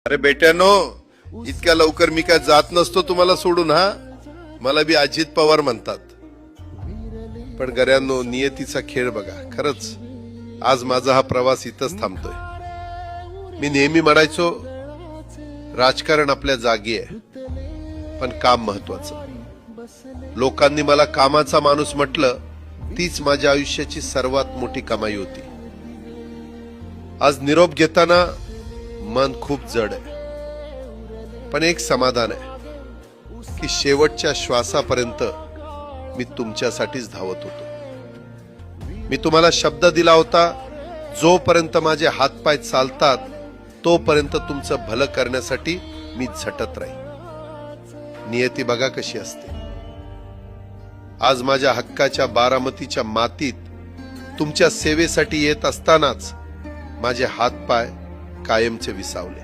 अरे बेट्यानो, इतक्या लवकर मी काय जात नसतो तुम्हाला सोडून. हा, मला बी अजित पवार म्हणतात. पण गऱ्यांनो, नियतीचा खेळ बघा. खरंच आज माझा हा प्रवास इथंच थांबतोय. मी नेहमी म्हणायचो राजकारण आपल्या जागी आहे, पण काम महत्वाचं. लोकांनी मला कामाचा माणूस म्हटलं, तीच माझ्या आयुष्याची सर्वात मोठी कमाई होती. आज निरोप घेताना मन खूप जड आहे, पण एक समाधान आहे की शेवटच्या श्वासापर्यंत मी तुमच्यासाठीच धावत होतो. मी तुम्हाला शब्द दिला होता, जोपर्यंत माझे हातपाय चालतात तोपर्यंत तुमचं भलं करण्यासाठी मी झटत राहील. नियती बघा कशी असते. आज माझ्या हक्काच्या बारामतीच्या मातीत तुमच्या सेवेसाठी येत असतानाच माझे हातपाय कायमचे विसावले.